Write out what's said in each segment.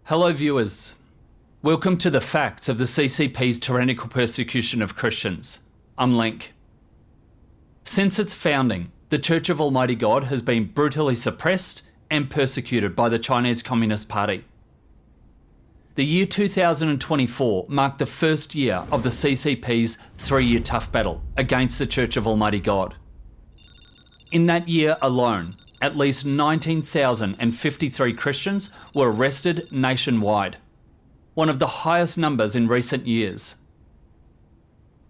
Hello viewers. Welcome to the facts of the CCP's tyrannical persecution of Christians. I'm Link. Since its founding, the Church of Almighty God has been brutally suppressed and persecuted by the Chinese Communist Party. The year 2024 marked the first year of the CCP's 3-year tough battle against the Church of Almighty God. In that year alone, at least 19,053 Christians were arrested nationwide, one of the highest numbers in recent years.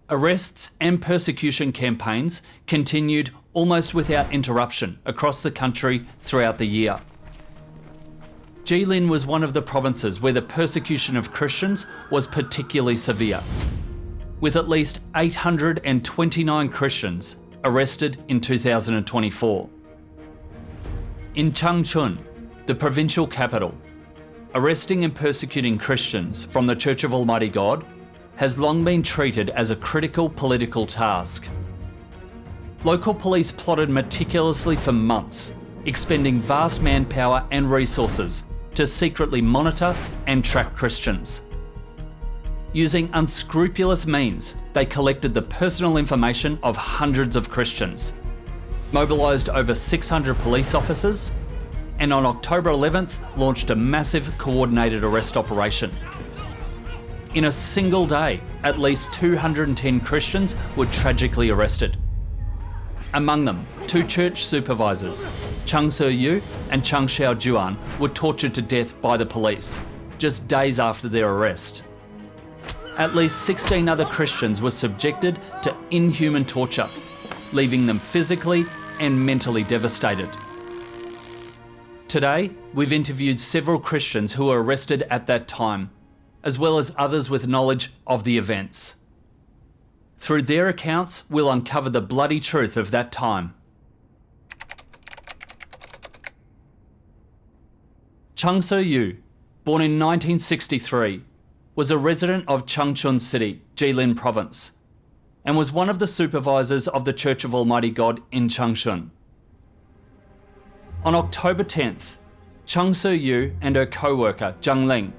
Arrests and persecution campaigns continued almost without interruption across the country throughout the year. Jilin was one of the provinces where the persecution of Christians was particularly severe, with at least 829 Christians arrested in 2024. In Changchun, the provincial capital, arresting and persecuting Christians from the Church of Almighty God has long been treated as a critical political task. Local police plotted meticulously for months, expending vast manpower and resources to secretly monitor and track Christians. Using unscrupulous means, they collected the personal information of hundreds of Christians, mobilised over 600 police officers, and on October 11th launched a massive coordinated arrest operation. In a single day, at least 210 Christians were tragically arrested. Among them, 2 church supervisors, Chong Su Yu and Cheng Sijaođuen, were tortured to death by the police, just days after their arrest. At least 16 other Christians were subjected to inhuman torture, leaving them physically and mentally devastated. Today, we've interviewed several Christians who were arrested at that time, as well as others with knowledge of the events. Through their accounts, we'll uncover the bloody truth of that time. Chong Su Yu, born in 1963, was a resident of Changchun City, Jilin Province, and was one of the supervisors of the Church of Almighty God in Changchun. On October 10th, Chong Su Yu and her co-worker, Zhang Ling,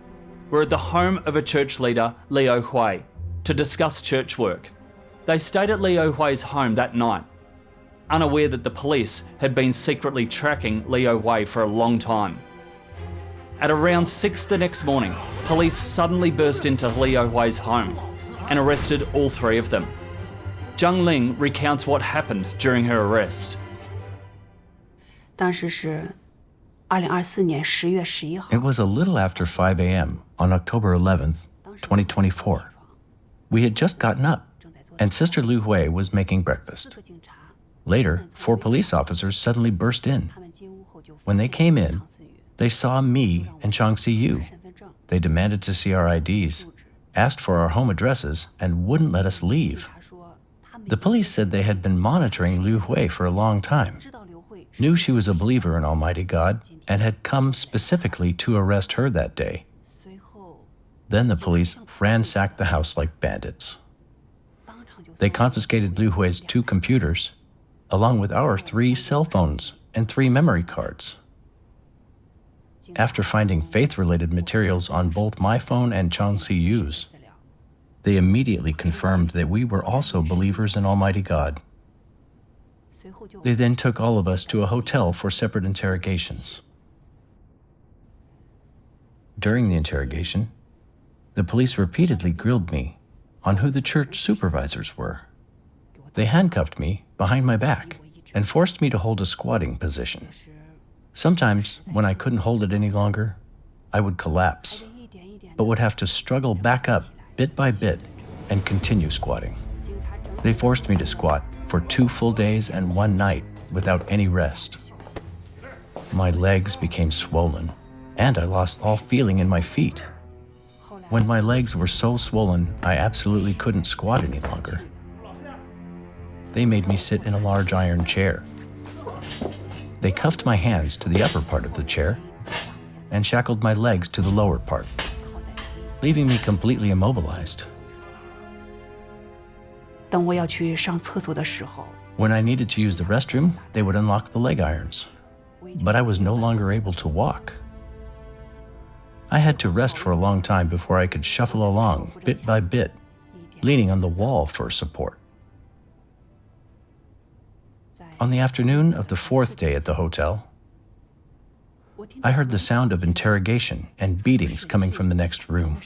were at the home of a church leader, Liu Hui, to discuss church work. They stayed at Liu Hui's home that night, unaware that the police had been secretly tracking Liu Hui for a long time. At around 6 the next morning, police suddenly burst into Liu Hui's home and arrested all 3 of them. Zhang Ling recounts what happened during her arrest. 当时是2024年10月11号。 It was a little after 5 a.m. on October 11th, 2024. We had just gotten up, and Sister Liu Hui was making breakfast. Later, 4 police officers suddenly burst in. When they came in, they saw me and Chang Siyu. They demanded to see our IDs, asked for our home addresses, and wouldn't let us leave. The police said they had been monitoring Liu Hui for a long time, knew she was a believer in Almighty God, and had come specifically to arrest her that day. Then the police ransacked the house like bandits. They confiscated Liu Hui's 2 computers, along with our 3 cell phones and 3 memory cards. After finding faith-related materials on both my phone and Chang Siyu's, they immediately confirmed that we were also believers in Almighty God. They then took all of us to a hotel for separate interrogations. During the interrogation, the police repeatedly grilled me on who the church supervisors were. They handcuffed me behind my back and forced me to hold a squatting position. Sometimes, when I couldn't hold it any longer, I would collapse, but would have to struggle back up bit by bit and continue squatting. They forced me to squat for 2 full days and 1 night without any rest. My legs became swollen, and I lost all feeling in my feet. When my legs were so swollen, I absolutely couldn't squat any longer. They made me sit in a large iron chair. They cuffed my hands to the upper part of the chair and shackled my legs to the lower part, leaving me completely immobilized. 等我要去上厕所的时候， When I needed to use the restroom, they would unlock the leg irons, but I was no longer able to walk. I had to rest for a long time before I could shuffle along, bit by bit, leaning on the wall for support. On the afternoon of the fourth day at the hotel, I heard the sound of interrogation and beatings coming from the next room.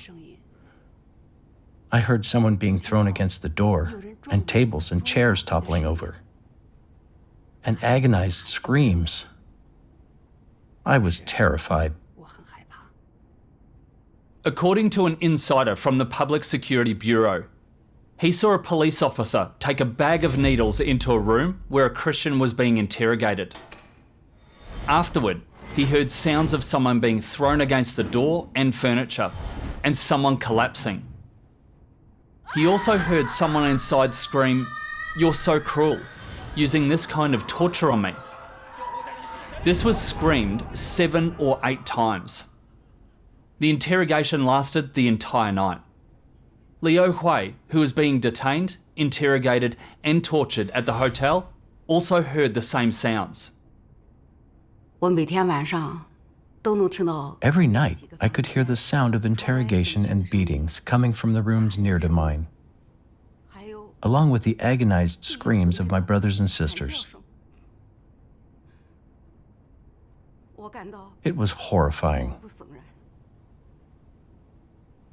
I heard someone being thrown against the door and tables and chairs toppling over, and agonized screams. I was terrified. According to an insider from the Public Security Bureau, he saw a police officer take a bag of needles into a room where a Christian was being interrogated. Afterward, he heard sounds of someone being thrown against the door and furniture, and someone collapsing. He also heard someone inside scream, "You're so cruel," using this kind of torture on me. This was screamed 7 or 8 times. The interrogation lasted the entire night. Liu Hui, who was being detained, interrogated and tortured at the hotel, also heard the same sounds. Every night, I could hear the sound of interrogation and beatings coming from the rooms near to mine, along with the agonized screams of my brothers and sisters. It was horrifying.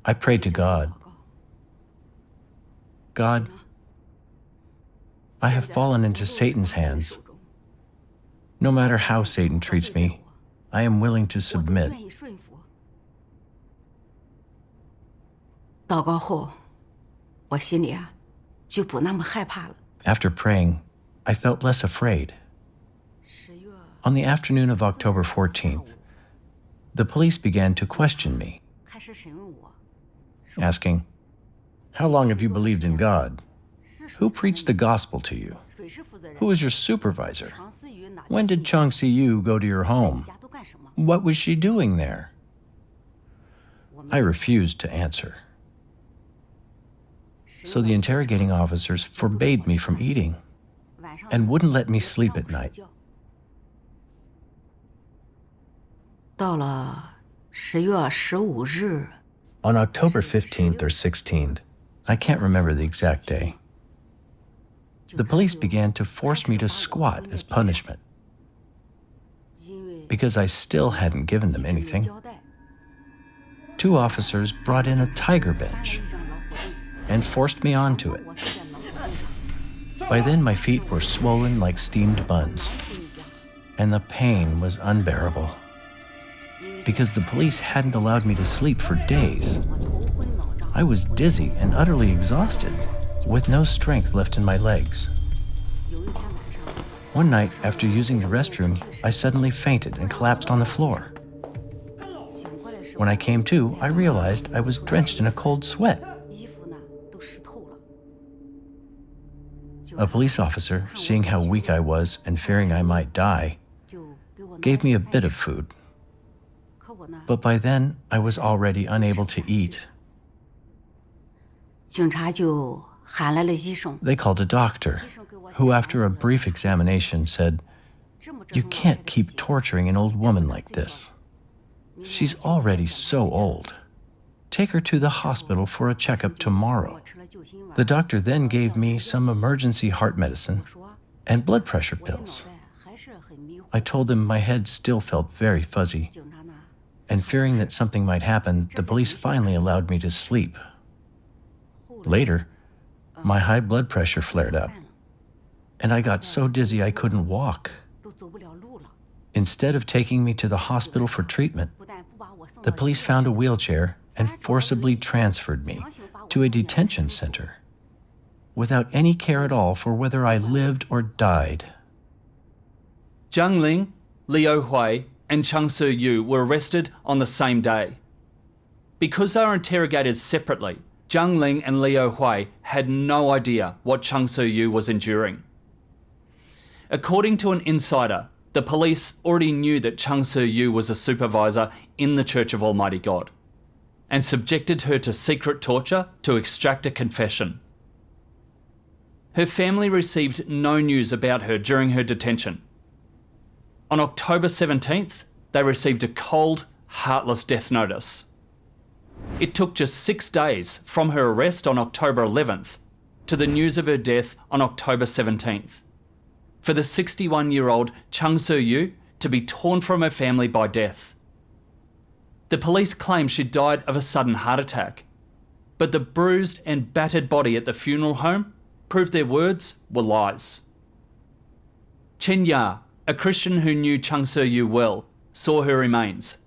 I prayed to God. God, I have fallen into Satan's hands. No matter how Satan treats me, I am willing to submit. After praying, I felt less afraid. On the afternoon of October 14th, the police began to question me, asking, "How long have you believed in God? Who preached the gospel to you? Who is your supervisor? When did Chang Siju go to your home? What was she doing there?" I refused to answer. So the interrogating officers forbade me from eating and wouldn't let me sleep at night. On October 15th or 16th, I can't remember the exact day, the police began to force me to squat as punishment. Because I still hadn't given them anything, 2 officers brought in a tiger bench and forced me onto it. By then, my feet were swollen like steamed buns, and the pain was unbearable. Because the police hadn't allowed me to sleep for days, I was dizzy and utterly exhausted, with no strength left in my legs. One night, after using the restroom, I suddenly fainted and collapsed on the floor. When I came to, I realized I was drenched in a cold sweat. A police officer, seeing how weak I was and fearing I might die, gave me a bit of food. But by then, I was already unable to eat. They called a doctor, who after a brief examination said, "You can't keep torturing an old woman like this. She's already so old. Take her to the hospital for a checkup tomorrow." The doctor then gave me some emergency heart medicine and blood pressure pills. I told him my head still felt very fuzzy, and fearing that something might happen, the police finally allowed me to sleep. Later, my high blood pressure flared up, and I got so dizzy I couldn't walk. Instead of taking me to the hospital for treatment, the police found a wheelchair and forcibly transferred me to a detention center, without any care at all for whether I lived or died. Zhang Ling, Liu Hui, and Chong Su Yu were arrested on the same day. Because they were interrogated separately, Zhang Ling and Liu Hui had no idea what Chong Su Yu was enduring. According to an insider, the police already knew that Chong Su Yu was a supervisor in the Church of Almighty God and subjected her to secret torture to extract a confession. Her family received no news about her during her detention. On October 17th, they received a cold, heartless death notice. It took just 6 days from her arrest on October 11th to the news of her death on October 17th for the 61-year-old Chong Su Yu to be torn from her family by death. The police claim she died of a sudden heart attack, but the bruised and battered body at the funeral home proved their words were lies. Chen Ya, a Christian who knew Chong Su Yu well, saw her remains.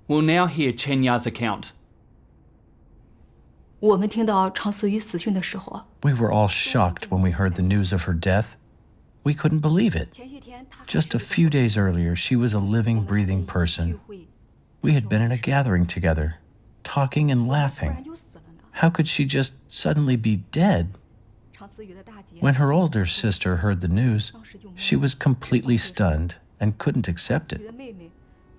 We'll now hear Chen Ya's account. 我们听到长思雨死讯的时候， We were all shocked when we heard the news of her death. We couldn't believe it. Just a few days earlier, she was a living, breathing person. We had been in a gathering together, talking and laughing. How could she just suddenly be dead? When her older sister heard the news, she was completely stunned and couldn't accept it.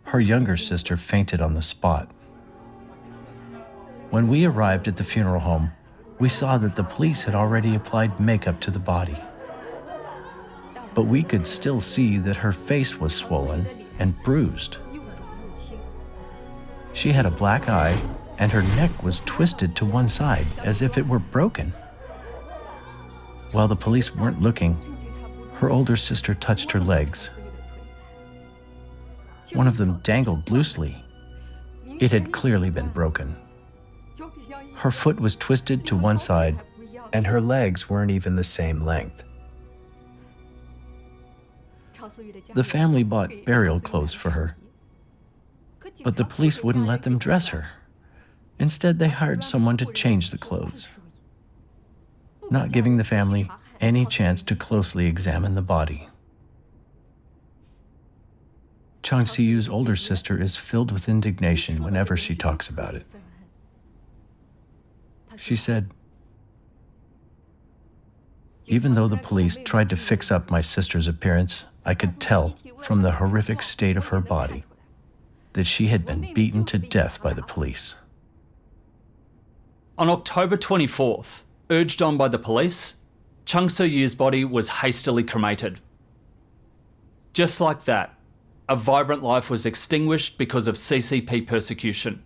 Her younger sister fainted on the spot. When we arrived at the funeral home, we saw that the police had already applied makeup to the body. But we could still see that her face was swollen and bruised. She had a black eye, and her neck was twisted to one side as if it were broken. While the police weren't looking, her older sister touched her legs. One of them dangled loosely. It had clearly been broken. Her foot was twisted to one side, and her legs weren't even the same length. The family bought burial clothes for her, but the police wouldn't let them dress her. Instead, they hired someone to change the clothes, not giving the family any chance to closely examine the body. Chang Siyu's older sister is filled with indignation whenever she talks about it. She said, "Even though the police tried to fix up my sister's appearance, I could tell from the horrific state of her body that she had been beaten to death by the police." On October 24th, urged on by the police, Chong Su Yu's body was hastily cremated. Just like that, a vibrant life was extinguished because of CCP persecution.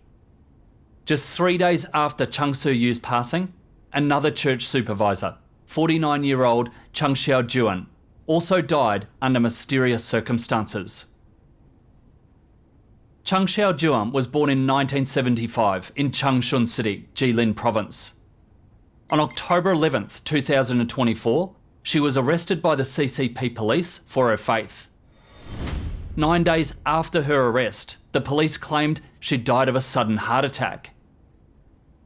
Just 3 days after Chong Su Yu's passing, another church supervisor, 49-year-old Cheng Sijaođuen, also died under mysterious circumstances. Cheng Sijaođuen was born in 1975 in Changshan City, Jilin province. On October 11th, 2024, she was arrested by the CCP police for her faith. 9 days after her arrest, the police claimed she died of a sudden heart attack.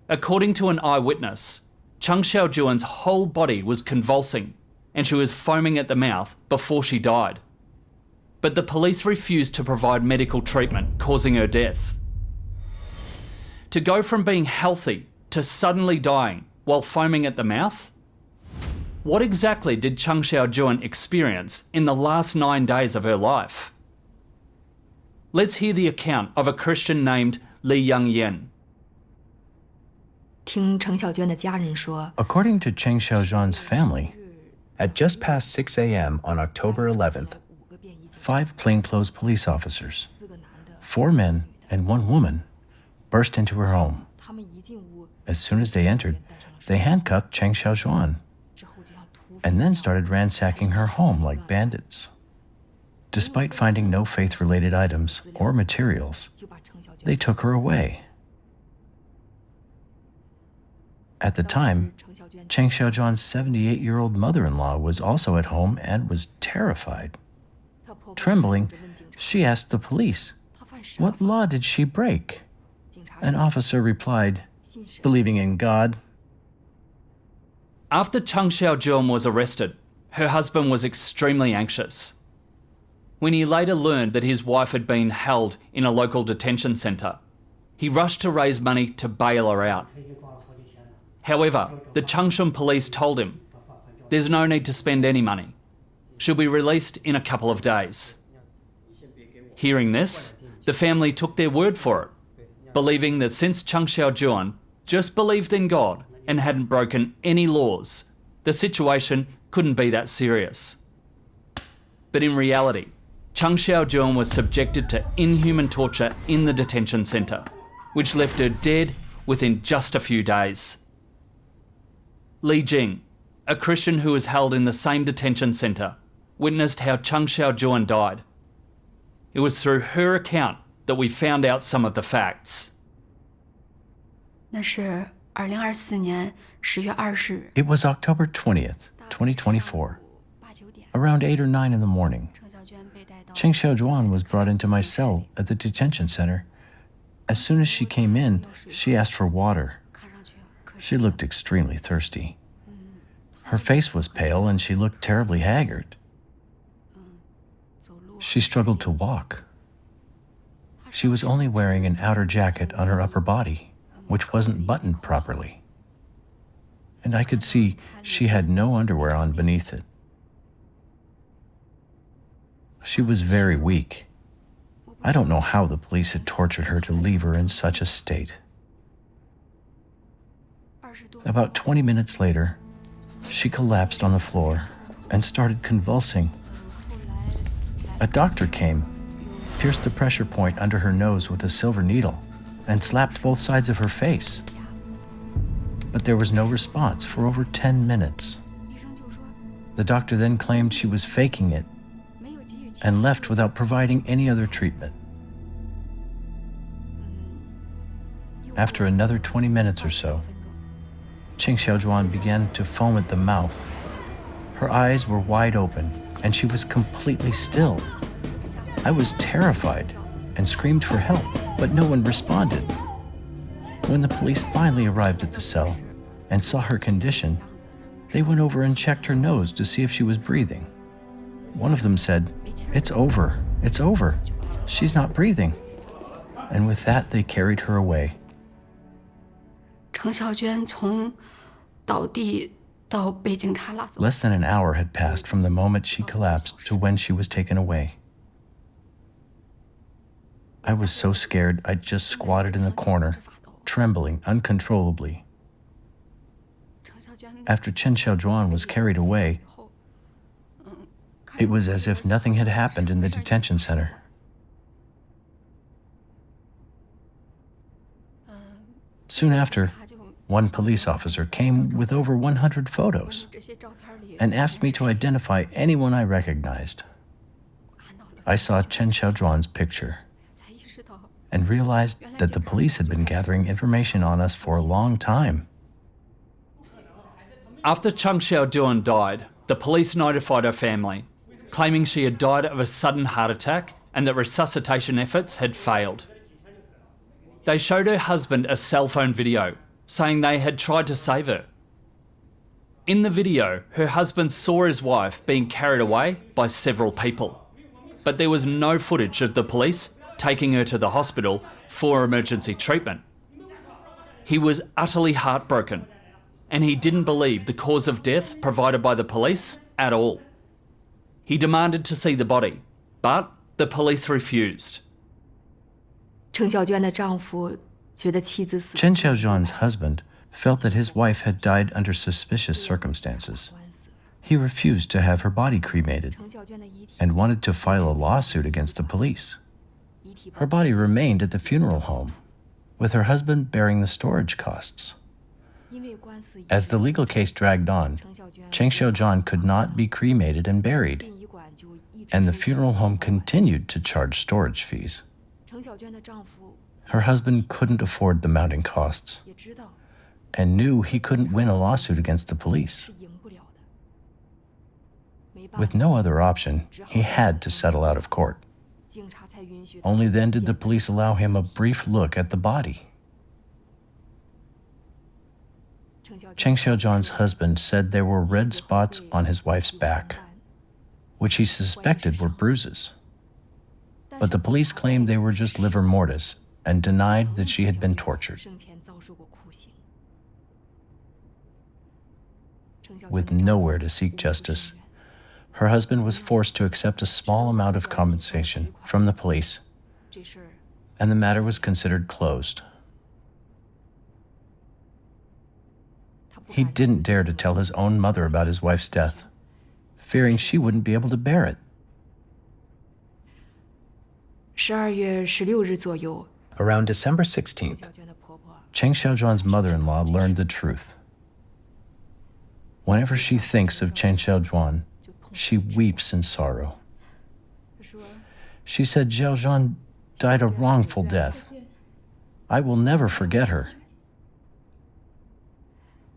According to an eyewitness, Cheng Sijaođuen's whole body was convulsing and she was foaming at the mouth before she died. But the police refused to provide medical treatment, causing her death. To go from being healthy to suddenly dying while foaming at the mouth? What exactly did Cheng Sijaođuen experience in the last 9 days of her life? Let's hear the account of a Christian named Li Yangyan. 听程小娟的家人说， According to Cheng Sijaođuen's family, at just past 6 a.m. on October 11th, 5 plainclothes police officers, 4 men and 1 woman, burst into her home. As soon as they entered, they handcuffed Cheng Sijaođuen and then started ransacking her home like bandits. Despite finding no faith-related items or materials, they took her away. At the time, Cheng Sijaođuen's 78-year-old mother-in-law was also at home and was terrified. Trembling, she asked the police, what law did she break? An officer replied, believing in God. After Cheng Sijaođuen was arrested, her husband was extremely anxious. When he later learned that his wife had been held in a local detention centre, he rushed to raise money to bail her out. However, the Changshan police told him, there's no need to spend any money. She'll be released in a couple of days. Hearing this, the family took their word for it, believing that since Cheng Sijaođuen just believed in God and hadn't broken any laws, the situation couldn't be that serious. But in reality, Cheng Sijaođuen was subjected to inhuman torture in the detention centre, which left her dead within just a few days. Li Jing, a Christian who was held in the same detention centre, witnessed how Cheng Sijaođuen died. It was through her account that we found out some of the facts. 那是2024年10月20日。 It was October 20th, 2024. Around 8 or 9 in the morning, Cheng Sijaođuen was brought into my cell at the detention center. As soon as she came in, she asked for water. She looked extremely thirsty. Her face was pale and she looked terribly haggard. She struggled to walk. She was only wearing an outer jacket on her upper body, which wasn't buttoned properly. And I could see she had no underwear on beneath it. She was very weak. I don't know how the police had tortured her to leave her in such a state. About 20 minutes later, she collapsed on the floor and started convulsing. A doctor came, pierced the pressure point under her nose with a silver needle, and slapped both sides of her face. But there was no response for over 10 minutes. The doctor then claimed she was faking it and left without providing any other treatment. After another 20 minutes or so, Cheng Sijaođuen began to foam at the mouth. Her eyes were wide open, and she was completely still. I was terrified and screamed for help, but no one responded. When the police finally arrived at the cell and saw her condition, they went over and checked her nose to see if she was breathing. One of them said, "It's over, it's over. She's not breathing." And with that, they carried her away. 程小娟从倒地到被警察拉走。 Less than an hour had passed from the moment she collapsed to when she was taken away. I was so scared I just squatted in the corner, trembling uncontrollably. After Cheng Sijaođuen was carried away, it was as if nothing had happened in the detention center. Soon after, one police officer came with over 100 photos and asked me to identify anyone I recognized. I saw Cheng Sijaođuen's picture and realized that the police had been gathering information on us for a long time. After Cheng Sijaođuen died, the police notified her family, claiming she had died of a sudden heart attack and that resuscitation efforts had failed. They showed her husband a cell phone video, saying they had tried to save her. In the video, her husband saw his wife being carried away by several people, but there was no footage of the police taking her to the hospital for emergency treatment. He was utterly heartbroken, and he didn't believe the cause of death provided by the police at all. He demanded to see the body, but the police refused. 程小娟的丈夫觉得妻子死。 Cheng Sijaođuen's husband felt that his wife had died under suspicious circumstances. He refused to have her body cremated and wanted to file a lawsuit against the police. Her body remained at the funeral home, with her husband bearing the storage costs. As the legal case dragged on, Cheng Sijaođuen could not be cremated and buried, and the funeral home continued to charge storage fees. Her husband couldn't afford the mounting costs and knew he couldn't win a lawsuit against the police. With no other option, he had to settle out of court. Only then did the police allow him a brief look at the body. Cheng Sijaođuen's husband said there were red spots on his wife's back, which he suspected were bruises. But the police claimed they were just livor mortis and denied that she had been tortured. With nowhere to seek justice, her husband was forced to accept a small amount of compensation from the police, and the matter was considered closed. He didn't dare to tell his own mother about his wife's death, fearing she wouldn't be able to bear it. 12月16日左右， Around December 16th, 小娟的婆婆 Cheng Siaojuan's mother-in-law learned the truth. Whenever she thinks of Cheng Siaojuan, she weeps in sorrow. 说 She said Xiaojuan died a wrongful death. I will never forget her.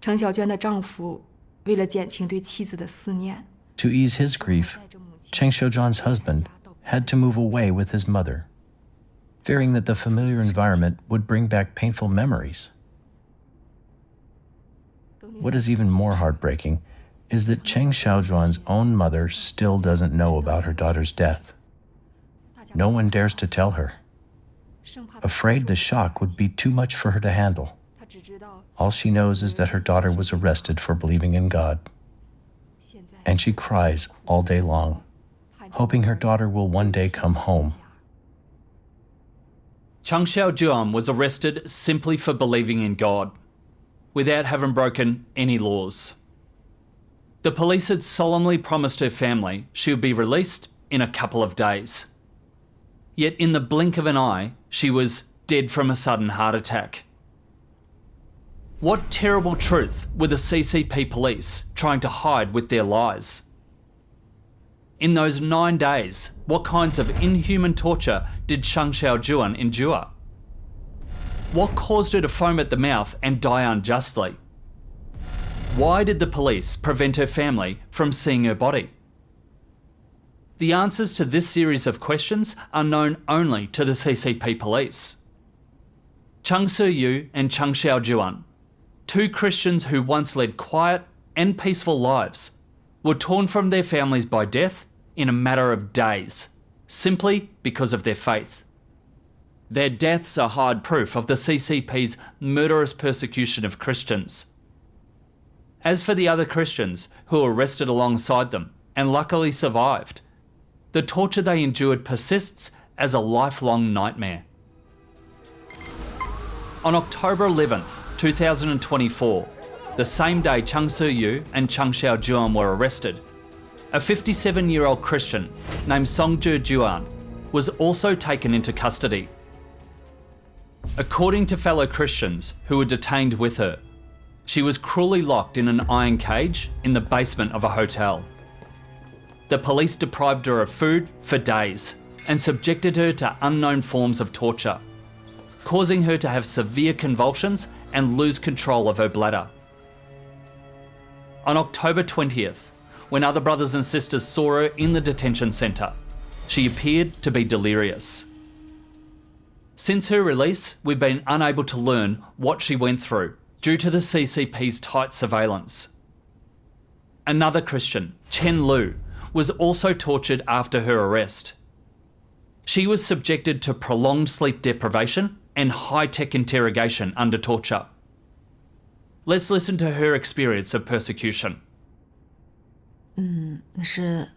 程小娟的丈夫为了减轻对妻子的思念， To ease his grief, Cheng Siaojuan's husband had to move away with his mother, fearing that the familiar environment would bring back painful memories. What is even more heartbreaking is that Cheng Xiaojuan's own mother still doesn't know about her daughter's death. No one dares to tell her, 生怕 afraid the shock would be too much for her to handle. 她只知道 All she knows is that her daughter was arrested for believing in God, 现在 and she cries all day long, hoping her daughter will one day come home. Chang Sijaođuen was arrested simply for believing in God, without having broken any laws. The police had solemnly promised her family she would be released in a couple of days. Yet in the blink of an eye, she was dead from a sudden heart attack. What terrible truth were the CCP police trying to hide with their lies? In those 9 days, what kinds of inhuman torture did Chang Sijaođuen endure? What caused her to foam at the mouth and die unjustly? Why did the police prevent her family from seeing her body? The answers to this series of questions are known only to the CCP police. Chong Su Yu and Chang Sijaođuen, two Christians who once led quiet and peaceful lives, were torn from their families by death in a matter of days, simply because of their faith. Their deaths are hard proof of the CCP's murderous persecution of Christians. As for the other Christians who were arrested alongside them and luckily survived, the torture they endured persists as a lifelong nightmare. On October 11th, 2024, the same day Chang Su Yu and Chang Sijaođuen were arrested, a 57-year-old Christian named Chong Su Yu was also taken into custody. According to fellow Christians who were detained with her, she was cruelly locked in an iron cage in the basement of a hotel. The police deprived her of food for days and subjected her to unknown forms of torture, causing her to have severe convulsions and lose control of her bladder. On October 20th, when other brothers and sisters saw her in the detention centre, she appeared to be delirious. Since her release, we've been unable to learn what she went through due to the CCP's tight surveillance. Another Christian, Chen Lu, was also tortured after her arrest. She was subjected to prolonged sleep deprivation and high-tech interrogation under torture. Let's listen to her experience of persecution. 那是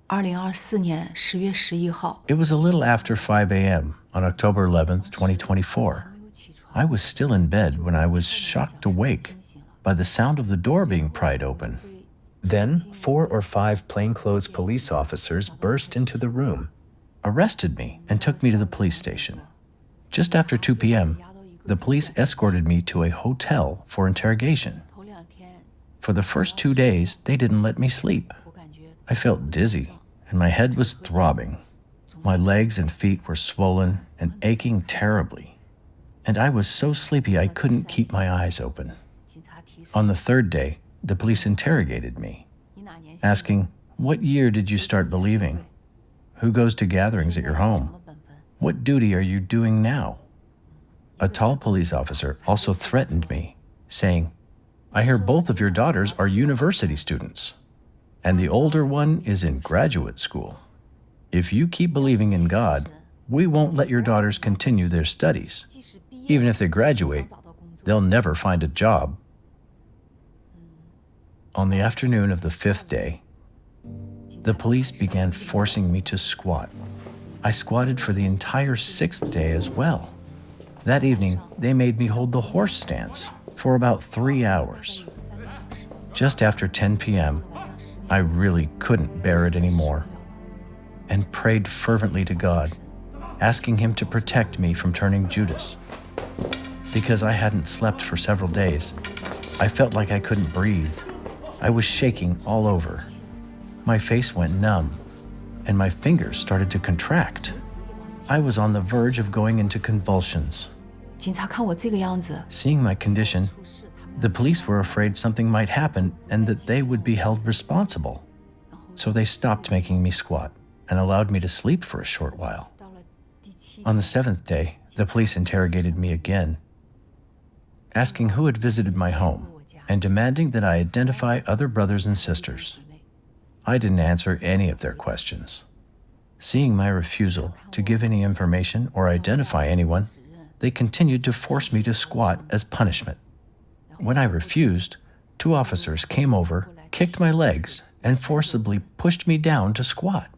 2024年10月11号， It was a little after 5 a.m. on October 11th, 2024. I was still in bed when I was shocked awake by the sound of the door being pried open. Then, 4 or 5 plainclothes police officers burst into the room, arrested me, and took me to the police station. Just after 2 p.m., the police escorted me to a hotel for interrogation. 头2天 For the first 2 days, they didn't let me sleep. 我感觉 I felt dizzy, and my head was throbbing. My legs and feet were swollen and aching terribly, and I was so sleepy I couldn't keep my eyes open. 警察提出 On the 3rd day, the police interrogated me, 你哪年 asking, "What year did you start believing? Who goes to gatherings at your 什 home? 么本分？ What duty are you doing now?" A tall police officer also threatened me, saying, "I hear both of your daughters are university students, and the older one is in graduate school. If you keep believing in God, we won't let your daughters continue their studies. 即使毕业 Even if they graduate, 找到工作， they'll never find a job." On the afternoon of the 5th day, the police began forcing me to squat. I squatted for the entire 6th day as well. That evening, they made me hold the horse stance for about 3 hours. 有3个小时， Just after 10 p.m., I really couldn't bear it anymore and prayed fervently to God, asking him to protect me from turning Judas. Because I hadn't slept for several days, I felt like I couldn't breathe. I was shaking all over. My face went numb, and my fingers started to contract. I was on the verge of going into convulsions. 警察看我这个样子， Seeing my condition, the police were afraid something might happen and that they would be held responsible. So they stopped making me squat and allowed me to sleep for a short while. On the 7th day, the police interrogated me again, asking who had visited my home and demanding that I identify other brothers and sisters. I didn't answer any of their questions. Seeing my refusal to give any information or identify anyone, they continued to force me to squat as punishment. When I refused, 2 officers came over, kicked my legs, and forcibly pushed me down to squat.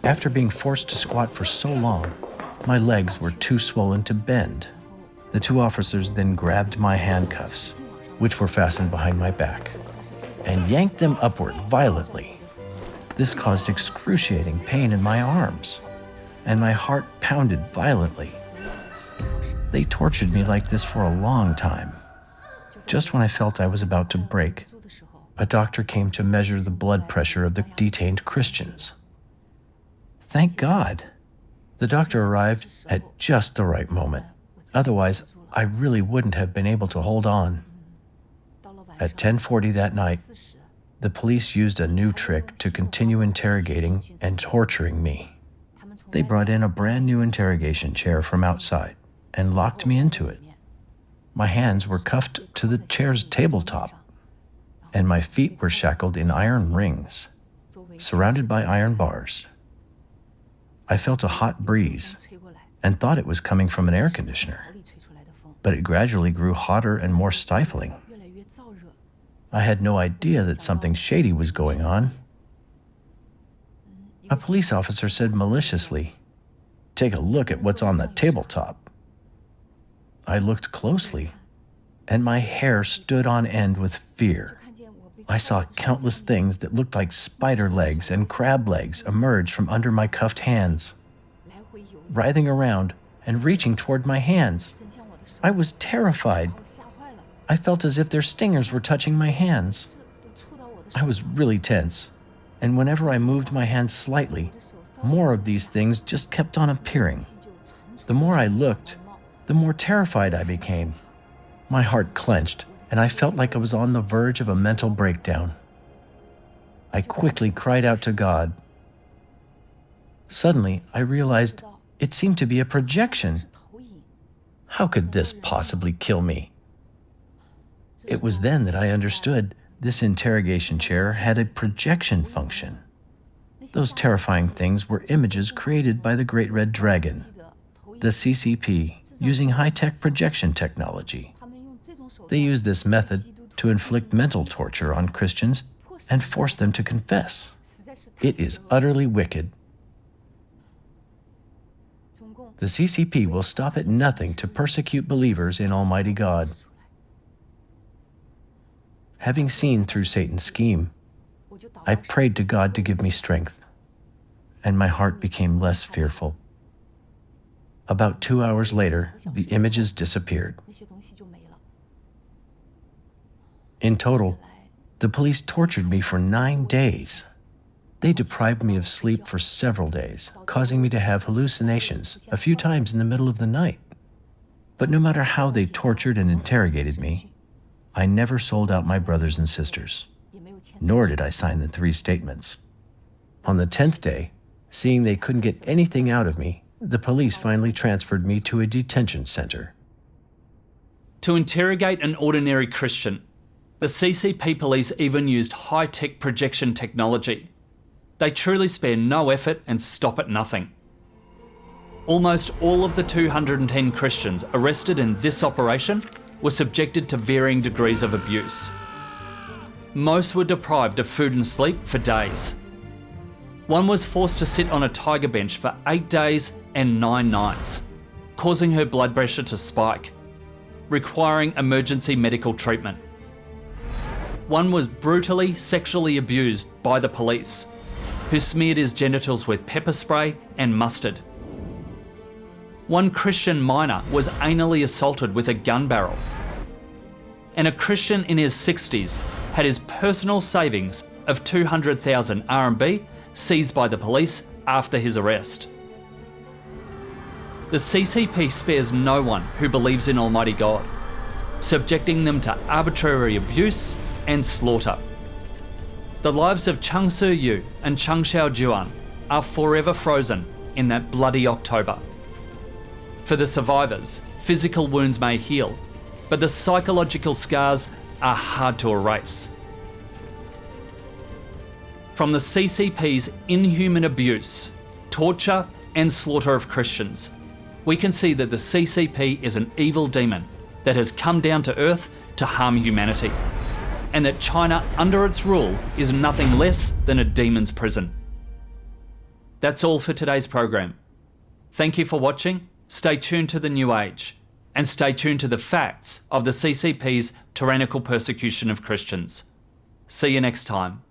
After being forced to squat for so long, my legs were too swollen to bend. The 2 officers then grabbed my handcuffs, which were fastened behind my back, and yanked them upward violently. This caused excruciating pain in my arms, and my heart pounded violently. They tortured me like this for a long time. Just when I felt I was about to break, a doctor came to measure the blood pressure of the detained Christians. Thank God! The doctor arrived at just the right moment. Otherwise, I really wouldn't have been able to hold on. At 10:40 that night, the police used a new trick to continue interrogating and torturing me. They brought in a brand new interrogation chair from outside and locked me into it. My hands were cuffed to the chair's tabletop, and my feet were shackled in iron rings, surrounded by iron bars. I felt a hot breeze and thought it was coming from an air conditioner, but it gradually grew hotter and more stifling. I had no idea that something shady was going on. A police officer said maliciously, "Take a look at what's on the tabletop." I looked closely, and my hair stood on end with fear. I saw countless things that looked like spider legs and crab legs emerge from under my cuffed hands, writhing around and reaching toward my hands. I was terrified. I felt as if their stingers were touching my hands. I was really tense, and whenever I moved my hands slightly, more of these things just kept on appearing. The more I looked, the more terrified I became. My heart clenched, and I felt like I was on the verge of a mental breakdown. I quickly cried out to God. Suddenly, I realized it seemed to be a projection. How could this possibly kill me? It was then that I understood this interrogation chair had a projection function. Those terrifying things were images created by the Great Red Dragon, the CCP, using high-tech projection technology. They use this method to inflict mental torture on Christians and force them to confess. It is utterly wicked. The CCP will stop at nothing to persecute believers in Almighty God. Having seen through Satan's scheme, I prayed to God to give me strength, and my heart became less fearful. About 2 hours later, the images disappeared. In total, the police tortured me for 9 days. They deprived me of sleep for several days, causing me to have hallucinations a few times in the middle of the night. But no matter how they tortured and interrogated me, I never sold out my brothers and sisters, nor did I sign the 3 statements. On the 10th day, seeing they couldn't get anything out of me, the police finally transferred me to a detention center. To interrogate an ordinary Christian, the CCP police even used high-tech projection technology. They truly spare no effort and stop at nothing. Almost all of the 210 Christians arrested in this operation were subjected to varying degrees of abuse. Most were deprived of food and sleep for days. One was forced to sit on a tiger bench for 8 days and 9 nights, causing her blood pressure to spike, requiring emergency medical treatment. One was brutally sexually abused by the police, who smeared his genitals with pepper spray and mustard, One Christian minor was anally assaulted with a gun barrel. And a Christian in his 60s had his personal savings of 200,000 RMB seized by the police after his arrest. The CCP spares no one who believes in Almighty God, subjecting them to arbitrary abuse and slaughter. The lives of Chong Su Yu and Cheng Sijaođuen are forever frozen in that bloody October. For the survivors, physical wounds may heal, but the psychological scars are hard to erase. From the CCP's inhuman abuse, torture and slaughter of Christians, we can see that the CCP is an evil demon that has come down to earth to harm humanity, and that China under its rule is nothing less than a demon's prison. That's all for today's program. Thank you for watching. Stay tuned to the New Age, and stay tuned to the facts of the CCP's tyrannical persecution of Christians. See you next time.